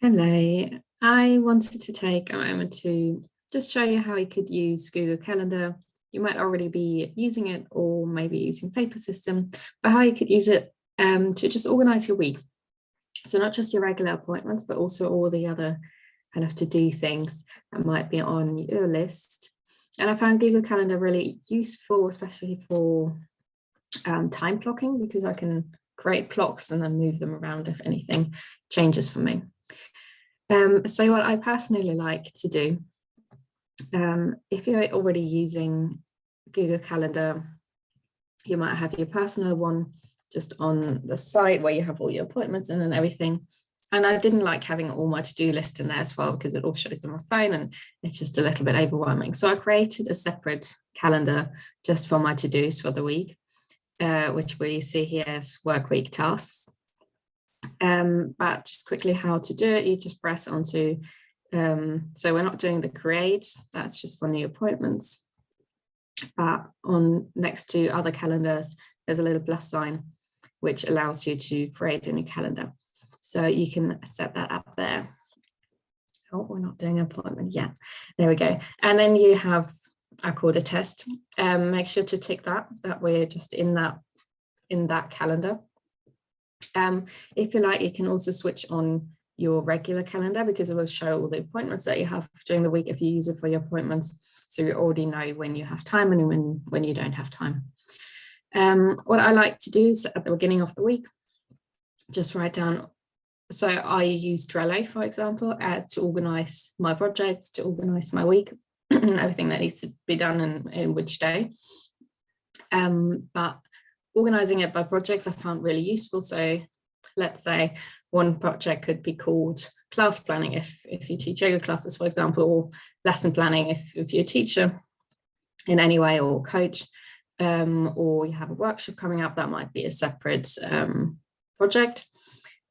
Hello, I wanted to take a moment to just show you how you could use Google Calendar. You might already be using it or maybe using paper system, but how you could use it to just organize your week. So not just your regular appointments, but also all the other kind of to-do things that might be on your list. And I found Google Calendar really useful, especially for time blocking, because I can create blocks and then move them around if anything changes for me. So what I personally like to do, if you're already using Google Calendar, you might have your personal one just on the site where you have all your appointments and everything. And I didn't like having all my to-do list in there as well, because it all shows on my phone and it's just a little bit overwhelming. So I created a separate calendar just for my to-dos for the week, which we see here as work week tasks. But just quickly how to do it, you just press onto, so we're not doing the create, that's just for new appointments. But on next to other calendars, there's a little plus sign, which allows you to create a new calendar. So you can set that up there. Oh, we're not doing an appointment yet. There we go. And then you have, I call it a test. Make sure to tick that we're just in that calendar. If you like, you can also switch on your regular calendar, because it will show all the appointments that you have during the week if you use it for your appointments. So you already know when you have time and when you don't have time. What I like to do is at the beginning of the week, just write down. So I use Trello, for example, to organize my projects, to organize my week, everything that needs to be done in which day. But organizing it by projects I found really useful. So let's say one project could be called class planning if you teach yoga classes, for example, or lesson planning if you're a teacher in any way or coach, or you have a workshop coming up, that might be a separate project.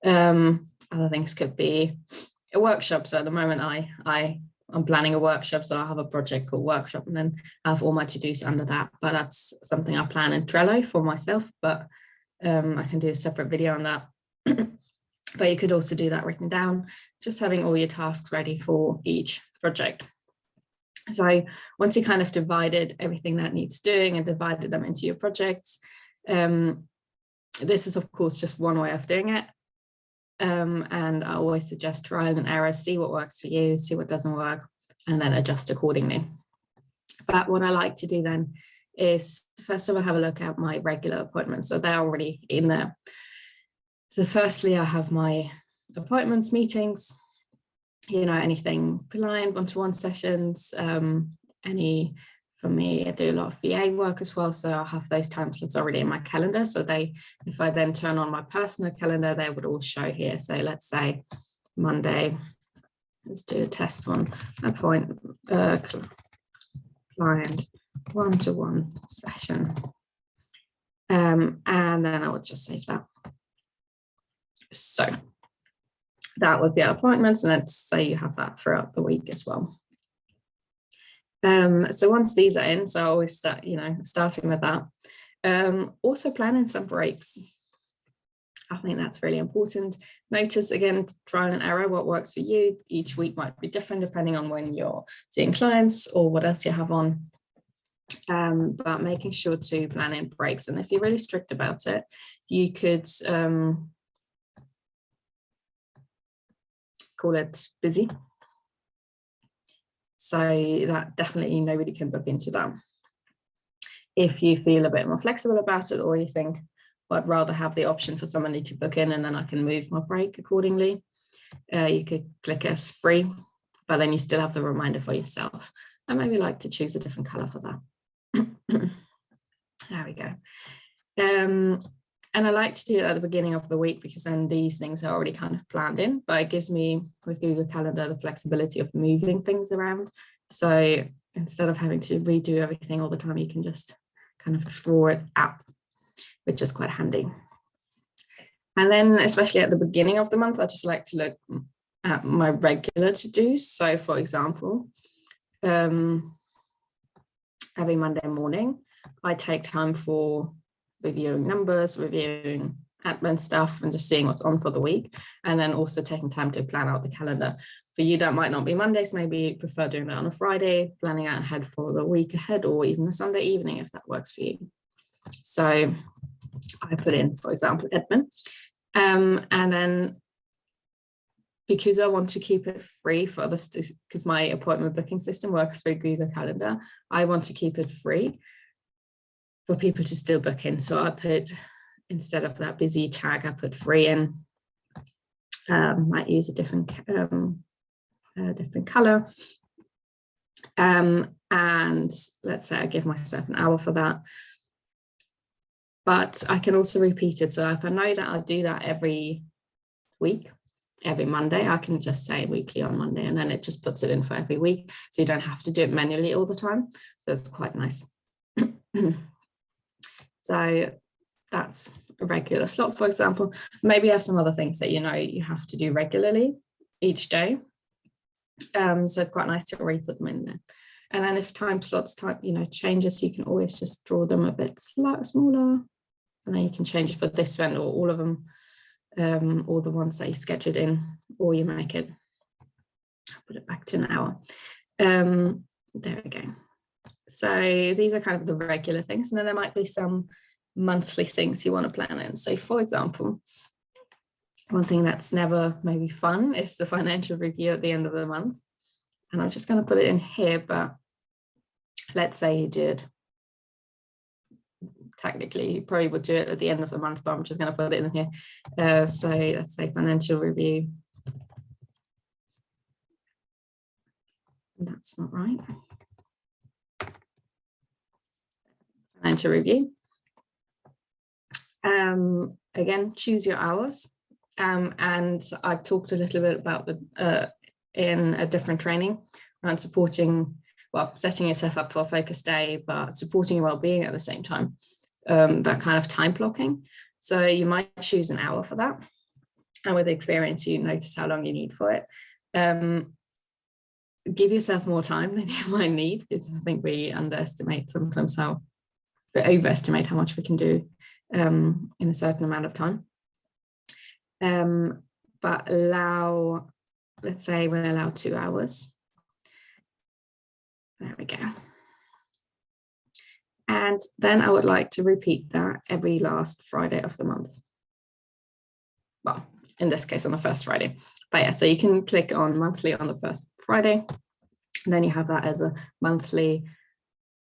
Other things could be a workshop. So at the moment I'm planning a workshop, so I have a project called workshop, and then I have all my to-dos under that. But that's something I plan in Trello for myself, but I can do a separate video on that. But you could also do that written down, just having all your tasks ready for each project. So once you kind of divided everything that needs doing and divided them into your projects, this is of course just one way of doing it. And I always suggest trial and error, see what works for you, see what doesn't work, and then adjust accordingly. But what I like to do then is, first of all, have a look at my regular appointments. So they're already in there. So firstly, I have my appointments, meetings, anything client, one-to-one sessions, for me, I do a lot of VA work as well, so I'll have those time slots already in my calendar. So if I then turn on my personal calendar, they would all show here. So let's say Monday, let's do a test one, client one-to-one session. And then I would just save that. So that would be our appointments, and let's say you have that throughout the week as well. So once these are in, so I always start, starting with that. Also planning some breaks. I think that's really important. Notice again, trial and error, what works for you. Each week might be different depending on when you're seeing clients or what else you have on. But making sure to plan in breaks. And if you're really strict about it, you could call it busy. So that definitely nobody can book into that. If you feel a bit more flexible about it, or you think, well, I'd rather have the option for somebody to book in and then I can move my break accordingly, you could click as free, but then you still have the reminder for yourself. I maybe like to choose a different color for that. There we go. And I like to do it at the beginning of the week, because then these things are already kind of planned in, but it gives me, with Google Calendar, the flexibility of moving things around. So instead of having to redo everything all the time, you can just kind of draw it up, which is quite handy. And then, especially at the beginning of the month, I just like to look at my regular to-dos. So for example, every Monday morning, I take time for reviewing numbers, reviewing admin stuff and just seeing what's on for the week, and then also taking time to plan out the calendar. For you, that might not be Mondays. Maybe you prefer doing that on a Friday, planning out ahead for the week ahead, or even a Sunday evening if that works for you. So I put in, for example, admin. And then because I want to keep it free for others, because my appointment booking system works through Google Calendar, I want to keep it free for people to still book in. So I put, instead of that busy tag, I put free in. Might use a different color. And let's say I give myself an hour for that. But I can also repeat it. So if I know that I'll do that every week, every Monday, I can just say weekly on Monday, and then it just puts it in for every week. So you don't have to do it manually all the time. So it's quite nice. So that's a regular slot, for example. Maybe you have some other things that you know you have to do regularly each day. So it's quite nice to already put them in there. And then if time slots changes, you can always just draw them a bit smaller, and then you can change it for this one or all of them, or the ones that you scheduled in, or you make it, put it back to an hour. There we go. So these are kind of the regular things, and then there might be some monthly things you want to plan in. So for example, one thing that's never maybe fun is the financial review at the end of the month. And I'm just going to put it in here, but let's say you did, technically you probably would do it at the end of the month, but I'm just going to put it in here. So let's say financial review. That's not right. Financial review. Again, choose your hours. And I've talked a little bit about the in a different training around supporting, well, setting yourself up for a focus day, but supporting your well-being at the same time. That kind of time blocking. So you might choose an hour for that. And with experience, you notice how long you need for it. Give yourself more time than you might need, because I think we underestimate sometimes we overestimate how much we can do in a certain amount of time. But let's say we'll allow 2 hours. There we go. And then I would like to repeat that every last Friday of the month. Well, in this case, on the first Friday. But yeah, so you can click on monthly on the first Friday, and then you have that as a monthly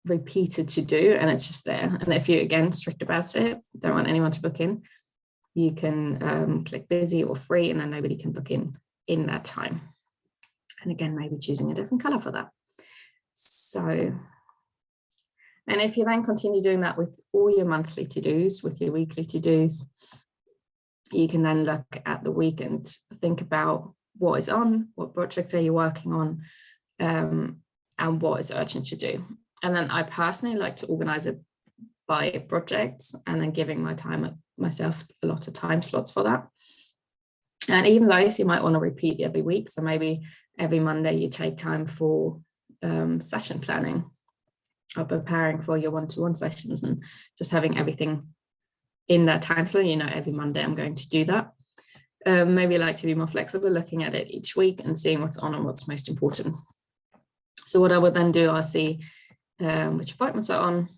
repeated to do, and it's just there. And if you're, again, strict about it, don't want anyone to book in, you can click busy or free, and then nobody can book in that time. And again, maybe choosing a different color for that. So, and if you then continue doing that with all your monthly to-dos, with your weekly to-dos, you can then look at the week and think about what is on, what projects are you working on, and what is urgent to do. And then I personally like to organize it by projects, and then giving myself a lot of time slots for that. And even those you might want to repeat every week. So maybe every Monday you take time for session planning or preparing for your one-to-one sessions, and just having everything in that time slot. Every Monday I'm going to do that. Maybe I like to be more flexible, looking at it each week and seeing what's on and what's most important. So what I would then do, I'll see which appointments are on.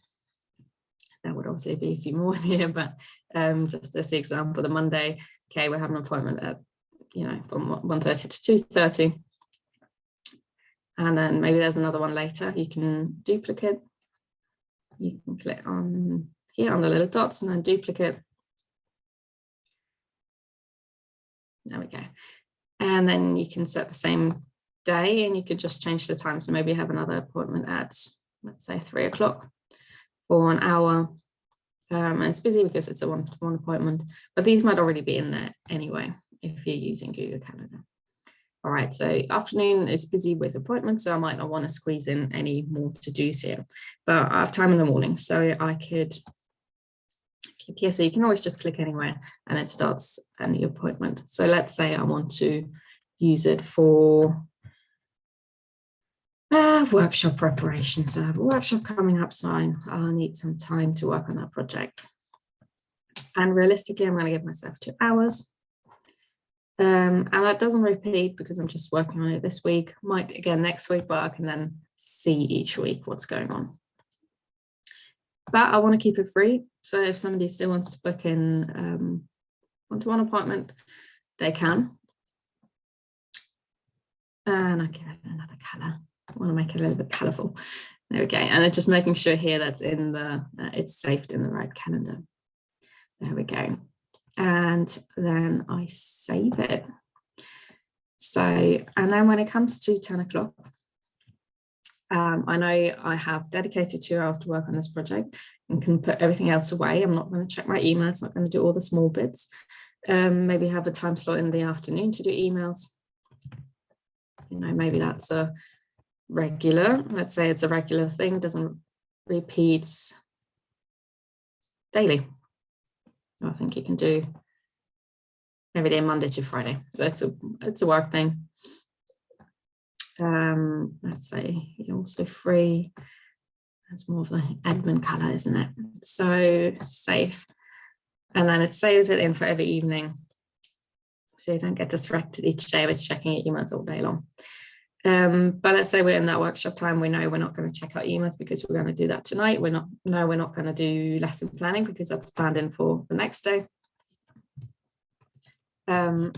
There would also be a few more here, but just as the example, the Monday, okay, we have an appointment at, from 1:30 to 2:30. And then maybe there's another one later. You can duplicate. You can click on here on the little dots and then duplicate. There we go. And then you can set the same day, and you could just change the time. So maybe you have another appointment at, let's say, 3 o'clock for an hour. And it's busy because it's a one-to-one appointment, but these might already be in there anyway if you're using Google Calendar. All right, so afternoon is busy with appointments, so I might not want to squeeze in any more to-dos here, but I have time in the morning, so I could click here. So you can always just click anywhere and it starts a new appointment. So let's say I want to use it for workshop preparation. So I have a workshop coming up, so I'll need some time to work on that project. And realistically, I'm going to give myself 2 hours. And that doesn't repeat because I'm just working on it this week. Might again next week, but I can then see each week what's going on. But I want to keep it free. So if somebody still wants to book in one-to-one appointment, they can. And I give it another color. I want to make it a little bit colorful. There we go. And I'm just making sure here that's in the, it's saved in the right calendar. There we go. And then I save it. So, and then when it comes to 10 o'clock, I know I have dedicated 2 hours to work on this project and can put everything else away. I'm not going to check my emails, not going to do all the small bits. Maybe have a time slot in the afternoon to do emails. You know, maybe that's a regular, let's say it's a regular thing, doesn't repeat daily. I think you can do every day, Monday to Friday. So it's a work thing. Let's say you're also free. That's more of the admin color, isn't it? So save. And then it saves it in for every evening. So you don't get distracted each day with checking your emails all day long. But let's say we're in that workshop time, we know we're not going to check our emails because we're going to do that tonight. We're not going to do lesson planning because that's planned in for the next day. And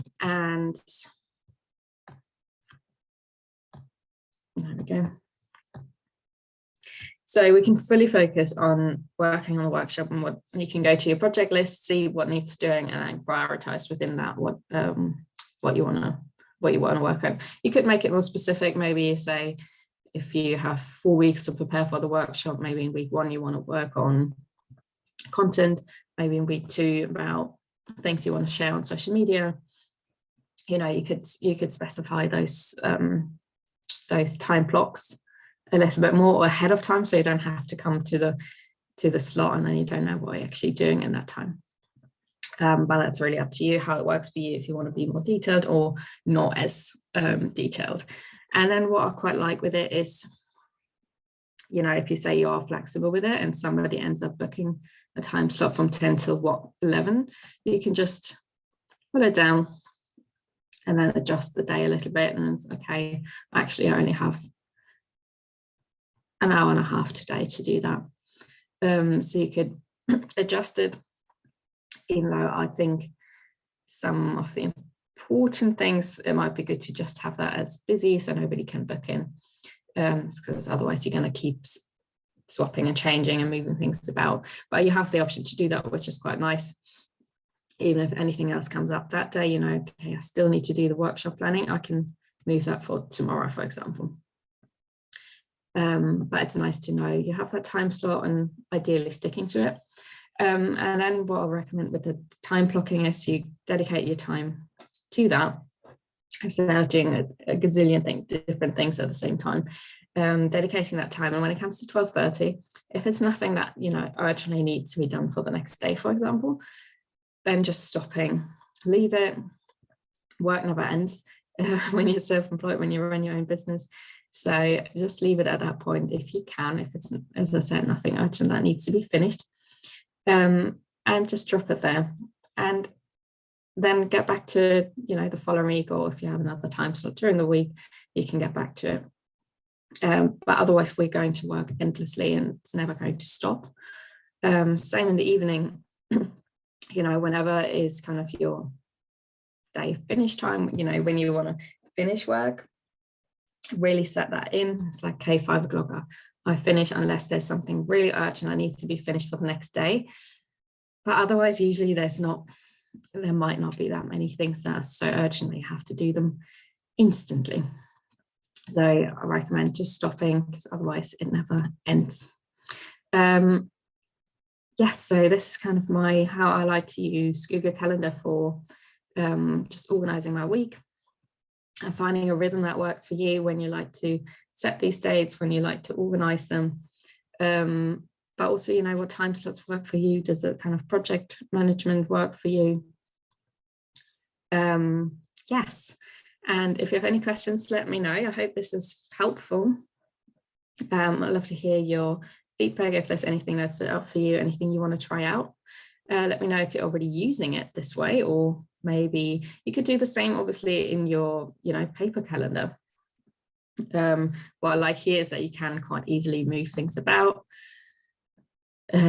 there we go. So we can fully focus on working on the workshop, and what you can go to your project list, see what needs doing, and then prioritize within that what you want to work on. You could make it more specific. Maybe you say if you have 4 weeks to prepare for the workshop, maybe in week 1 you want to work on content, maybe in week 2 about things you want to share on social media. You know, you could specify those time blocks a little bit more ahead of time, so you don't have to come to the slot and then you don't know what you're actually doing in that time. But that's really up to you how it works for you, if you want to be more detailed or not as detailed. And then what I quite like with it is, you know, if you say you are flexible with it and somebody ends up booking a time slot from 10 till 11, you can just put it down and then adjust the day a little bit, and it's okay, actually I only have an hour and a half today to do that. So you could adjust it, even though I think some of the important things, it might be good to just have that as busy so nobody can book in, because otherwise you're going to keep swapping and changing and moving things about. But you have the option to do that, which is quite nice. Even if anything else comes up that day, you know, okay, I still need to do the workshop planning, I can move that for tomorrow, for example. But it's nice to know you have that time slot and ideally sticking to it. And then what I'll recommend with the time blocking is you dedicate your time to that instead of doing a gazillion different things at the same time. Dedicating that time, and when it comes to 12:30, if it's nothing that, you know, urgently needs to be done for the next day, for example, then just stopping, leave it. Work never ends when you're self-employed, when you run your own business. So just leave it at that point if you can, if it's, as I said, nothing urgent that needs to be finished, and just drop it there, and then get back to, you know, the following week, or if you have another time slot during the week, you can get back to it. But otherwise we're going to work endlessly and it's never going to stop. Same in the evening, you know, whenever is kind of your day finish time, you know, when you want to finish work, really set that in. It's like, okay, 5 o'clock I finish, unless there's something really urgent that needs to be finished for the next day. But otherwise, usually there might not be that many things that are so urgent that you have to do them instantly. So I recommend just stopping, because otherwise it never ends. Yes, so this is kind of how I like to use Google Calendar for just organizing my week and finding a rhythm that works for you when you like to set these dates, when you like to organize them. But also, you know, what time slots work for you? Does the kind of project management work for you? Yes. And if you have any questions, let me know. I hope this is helpful. I'd love to hear your feedback if there's anything that's stood out for you, anything you want to try out. Let me know if you're already using it this way, or maybe you could do the same, obviously, in your, paper calendar. What I like here is that you can quite easily move things about,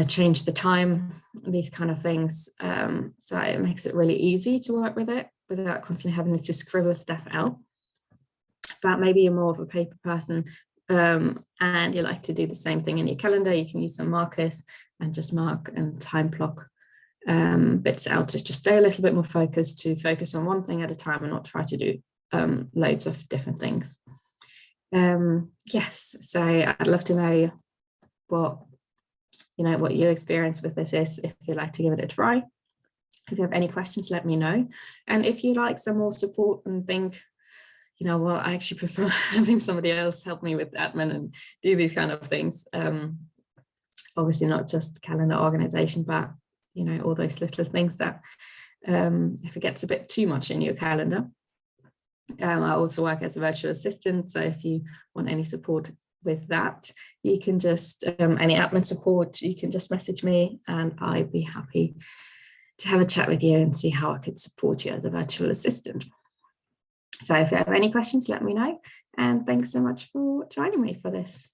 change the time, these kind of things. So it makes it really easy to work with it without constantly having to scribble stuff out. But maybe you're more of a paper person, and you like to do the same thing in your calendar. You can use some markers and just mark and time block bits out to just stay a little bit more focused, to focus on one thing at a time and not try to do loads of different things. Yes, so I'd love to know what your experience with this is, if you'd like to give it a try. If you have any questions, let me know. And if you'd like some more support and think, I actually prefer having somebody else help me with admin and do these kind of things. Obviously not just calendar organization, but, all those little things that if it gets a bit too much in your calendar. I also work as a virtual assistant. So if you want any support with that, you can just, any admin support, you can just message me and I'd be happy to have a chat with you and see how I could support you as a virtual assistant. So if you have any questions, let me know. And thanks so much for joining me for this.